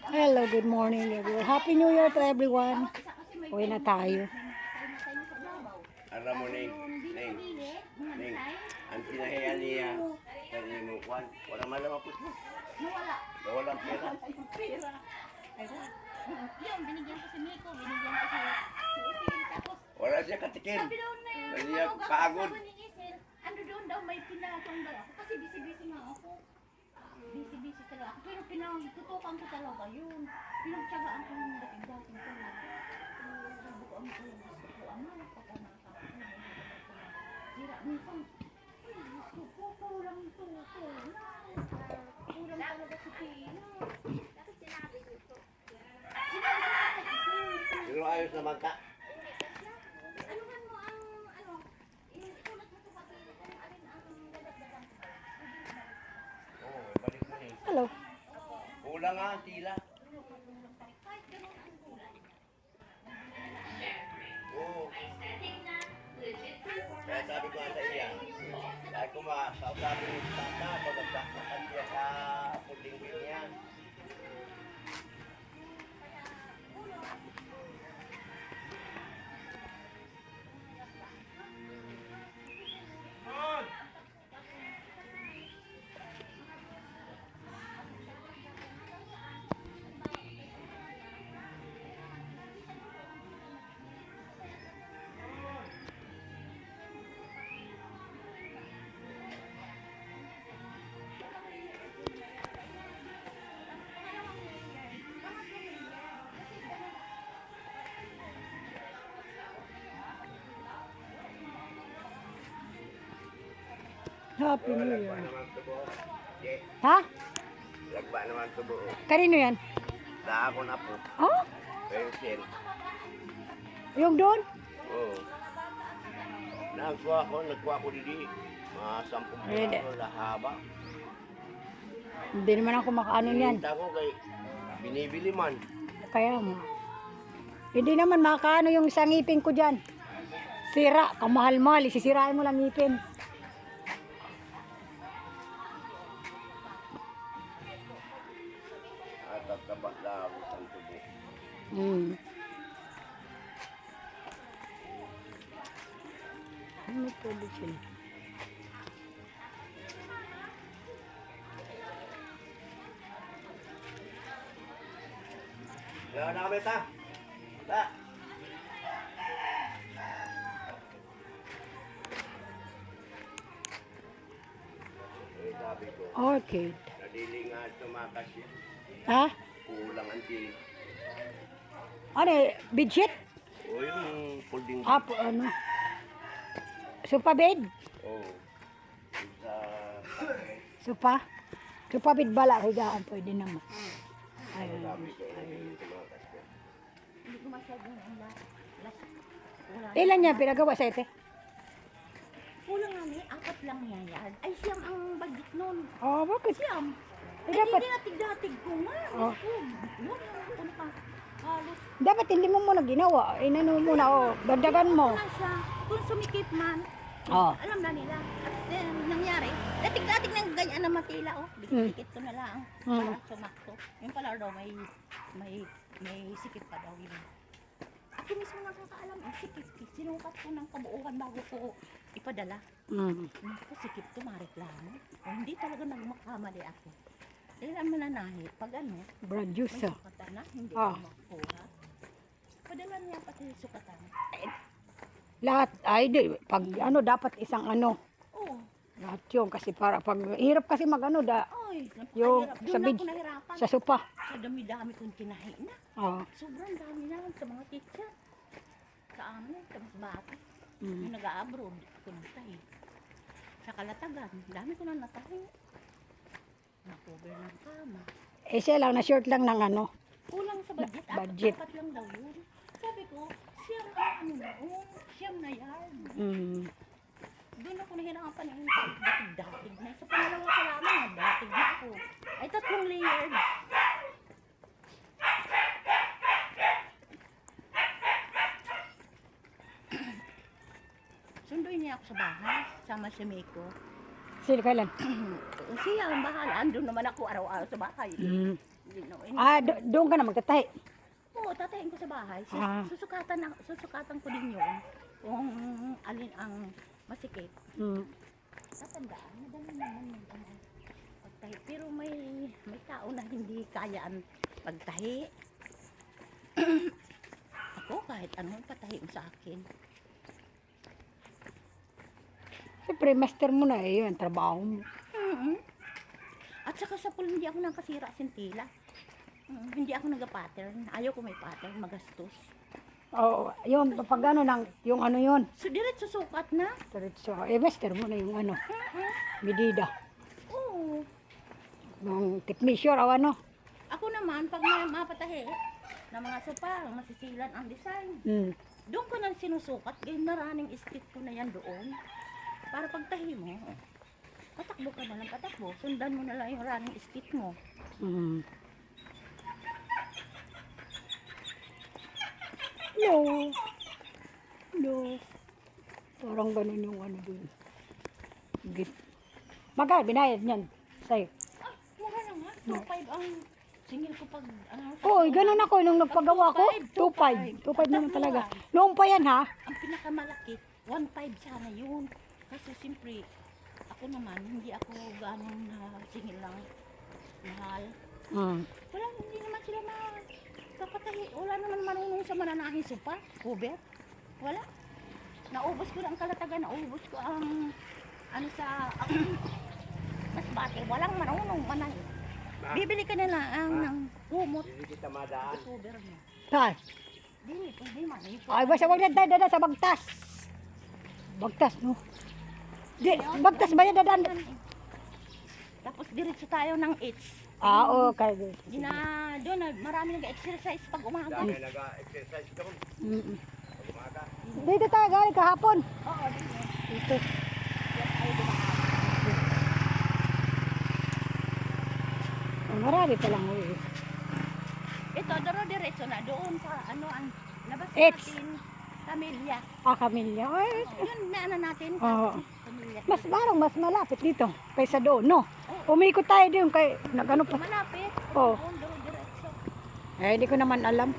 Hello, good morning everyone. Happy New Year to everyone. Uwi na tayo. Alam mo, Ning. Ang pinahiyan niya, sabi mo, walang malamang po siya. Walang pera. Yung binigyan ko si Miko, binigyan ko si Isil, tapos Wala siya katikin. sabi daw na yun, Hindi niya pagod. sabi ni Isil, ano doon daw may pinatong daw ako, kasi busy-busy nga ako. Busy-busy talaga ako, pero pinatutukan ko talaga yun. Pinagtsagaan ko ng dating-dating ko na. Sabi ko, ang gusto ko, ano, papanasa ko, sira, minsan, gusto ko, kulang ito, kulang talaga si Tina. Bakit sinabi nito? Pero ayos naman ka. Anuhan mo ang ano, itulat mo sa papel kung alin ang dadagdagan ko. Oo, balik mo, Ning. Hello. Kulang nga ang tila. Kahit ganun ang kulay. Oo. Kaya sabi ko sa iya, dahil ko makausapin yung tata, pagkaksakan niya sa puting bill niya. Happy New Lagba Year. naman tubo. Okay. Ha? Lagba naman tubo. Kanino yan? Sa ako na po. Oh? Pencil. Yung doon? Oo. Nagkuha ko didi. Mga 10 Really? piraso lahaba. Hindi naman ako makaano yan. Pinita ko kay binibili man. Kaya mo. Hindi naman makaano yung isang ngipin ko dyan. Sira, kamahal-mahal. Isisirain mo lang ngipin. At tataba lang ang tubo. Hmm. Ano pwede sila? Wala na kami ta. Ta. Eh, sabi ko, Orchid. nadili nga tumakas yan. Ha? Kulang ang tila. Ano eh? Bedsheet? O yung folding. Ano? Sofa bed? Oo. Sa... Sofa? Sofa bed bala. Higaan pwede naman. Ayun. Sabi ko, nadili tumakas yan. Hindi ko masyadong ang last. Wala. Ilan yan pinagawa sa ite? Kulang nga may 4 lang yan. Ay, siyam ang budget nun. Oh, bakit? Siyam. Eh, Ay, dapat, hindi natig-datig ko nga. Oh. Yun, ano pa. Halos. dapat hindi mo muna ginawa. Inano mo muna, oh. Dagdagan mo. Wala siya. Kung sumikip man, Oh. alam na nila. At then, nangyari, datig-datig ng ganyan na matila, oh. Dikit-dikit ko na lang. Para sumakto. Yung pala daw, may sikip pa daw yun. Ako mismo nakakaalam, sikip. Sinukat ko ng kabuuan bago ko ipadala. Mm. Naku, sikip to, mareklamo. O, hindi talaga nagmakamali ako. Dahil ang mananahi, pag ano, Brad may juice, oh. sukatan na, hindi Ah. ko makuha. Padala niya pati sukatan. Lahat, ay, di, pag ano, dapat isang ano. Oo. Lahat yun, kasi para, pag, hirap kasi mag ano, Ay, Yung napakahirap. sa Doon bid- ako nahirapan. sa sopa. Sa dami-dami kong tinahi na. Oh. Sobrang dami na sa mga teacher. Sa amin, sa mas bata. Mm. Yung nag-a-abroad, ko natahi. Sa Kalatagan, dami ko na natahi. Nakover ng kama. Eh, siya lang, na-short lang ng ano. Kulang sa budget. Budget. Apat lang daw yun. Sabi ko, siyam ang ano na, siyam na yan. Mm. Doon ako nahirapan yung datig-datig na. Sa pangalawa pa lamang, datig na ako. Ay, 3 layer. Sunduin niya ako sa bahay, sama si Miko. Sino kailan? Siya ang bahala. Andun naman ako araw-araw sa bahay. Mm. Hindi Doon ka na magtatahi. Oo, tatayin ko sa bahay. Ah. Susukatan ko din yun. Kung alin ang masikip. Hmm. Tatandaan, madali naman yung pagtahi. Pero may tao na hindi kayaan pagtahi. Ako, kahit ano, patahiin sa akin. Siyempre, master mo na eh, yun, trabaho mo. Mm-hmm. At saka sa pool, hindi ako nakasira sintila. Hindi ako nag-pattern. Ayaw ko may pattern, magastos. Oo, yung pag ano lang, yung ano yun. So, diretso sukat na. Diretso, master mo na yung ano, medida. Oo. Yung tape measure o ano. Ako naman, pag may mapatahi na mga sopa, masisilan ang design. Hmm. Doon ko nang sinusukat, ganyan na running stick ko na yan doon. Para pagtahi mo, patakbo ka na lang, patakbo. Sundan mo na lang yung running stick mo. Hmm. No. No. Parang ganun yung ano dun. Git. Magkano binayad niyan? Sa'yo. Ah, mura naman. 2.5 ang singil ko pag ano. Oo, ganun ako nung nagpagawa ko. 2.5. 2.5 naman talaga. Noong pa yan ha? Ang pinakamalaki, 1.5 sana yun. Kasi siyempre, ako naman, hindi ako ganong singil lang mahal. Hmm. Wala, hindi naman sila makapatahi. Wala naman marunong sa mananahing sopa. Cover. Wala. Naubos ko ang kalatagan, naubos ko ang ano sa mas bate. Walang marunong manahi. Bibili ka na lang ng kumot. Hindi kita madaan. Cover mo. Saan? Hindi man. Ay, basta wag na tayo dada sa bagtas. Bagtas, no? Di, bagtas ba yan dadan? Tapos diretso tayo ng AIDS. Okay. Doon, marami nag-exercise pag umaga. Dami nag-exercise doon. Mm-mm. Pag umaga. Dito tayo galing kahapon. Oo, dito. Dito. Yan tayo dumaan. Marami pa lang eh. Ito, diretso na doon sa ano ang labas It's- natin. Camellia. Kamilya. Ay, Yun na ano natin. Oo. Camellia. mas malapit dito kaysa doon, no? Umikot tayo doon kay nagano pa. Malapit. Oo. Doon diretso. Hindi ko naman alam.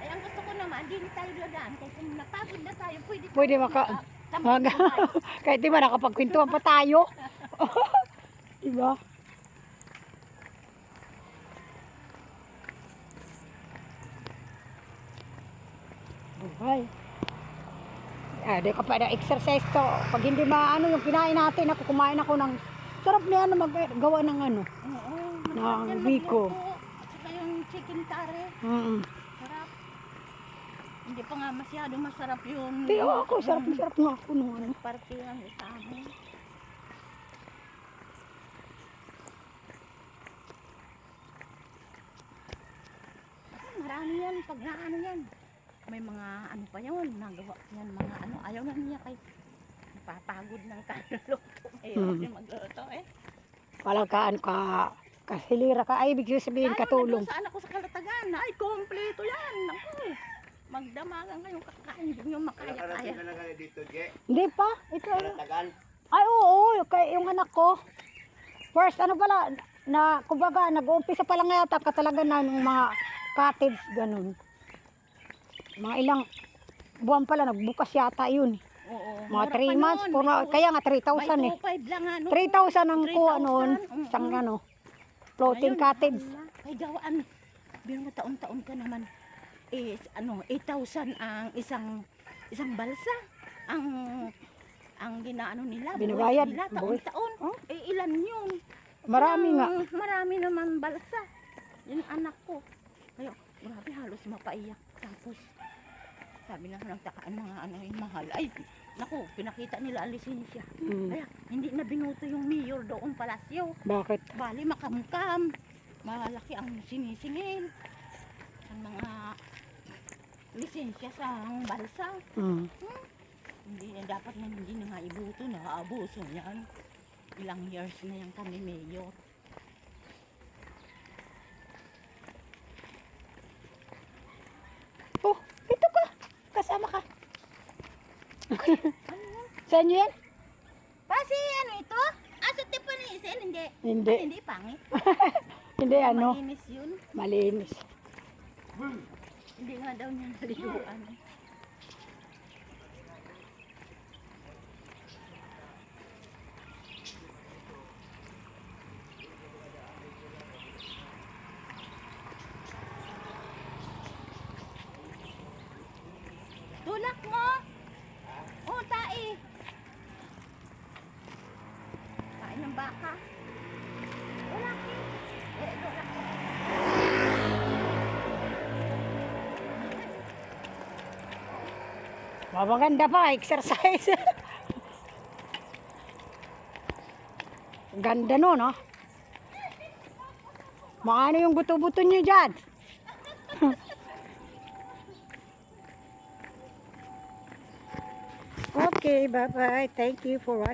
Ay, ang gusto ko naman, hindi tayo dadaan. Kaya kung napagod na tayo, Pwede kahit di ba nakapagkwentuhan pa tayo. Diba? Buhay. Di ka pa na-exercise to. Pag hindi maano yung kinain natin, ako kumain ako ng sarap niya na maggawa ng ano. Oo. Ng Yan, biko. magluto. At saka yung chicken curry. Mm. Sarap. Hindi pa nga masyado masarap yung... Di ako, sarap nga ako nung ano. Parte lang sa amin. Marami yan, pag na ano yan. May mga ano pa yun, nagawa yan mga ano. Ayaw na niya kay napapagod ng kaluluto. Ayaw din magluto eh. Walang kasilira ka. Ay, ibig sabihin katulong. Saan ako sa Kalatagan? Ay, kompleto yan. Naku, magdamagan kayong kakain. Hindi nyo makaya-kaya. Nakarating ka na ganun dito, Je. Hindi pa. Ito. Kalatagan. Ay, oo. Yung anak ko. First, ano pala, na, kumbaga, nag-uumpisa pa lang yata katalaga na ng mga cottage, ganun. Mga ilang buwan pala, nagbukas yata yun. Oo. Mga mura 3 pa months, nun. kaya nga 3,000 eh. May 2,500 lang ano. 3,000 ang kuha noon, 3,000, isang ano, floating Ngayon, cottage. Ay, gawaan. Biro mo taon-taon ka naman. Eh, ano, 8,000 ang isang balsa. Ang ginaano nila. Binabayad, buwis nila, buwis. taon-taon. Oh. Eh, ilan yun? Marami nga. Marami naman balsa. Yung anak ko. Kaya, grabe, halos mapaiyak. Tapos, sabi na nagtakaan mga ano yung mahal. Ay, naku, pinakita nila ang lisensya. Kaya, hindi na binuto yung mayor doon palasyo. Bakit? Bali, makamkam. Malaki ang sinisingil. Ang mga lisensya sa balsa. Hindi na dapat na hindi na nga ibuto na abuso yan. Ilang years na yan kami mayor. Oh, ito ka. Kasama ka. Sa inyo yan? Pasi, ano ito? Asa tipo ni Isel? Hindi. Hindi. Ay, hindi, pangit. Hindi ano, Malinis yun. malinis. Hindi nga daw niya naliguan. Tulak mo! Oh, tae! Kain ng baka. Tulak eh! Tulak mo. Maganda pa, exercise. Ganda no, no? Maano yung buto-buto nyo dyan? Okay, bye-bye. Thank you for watching.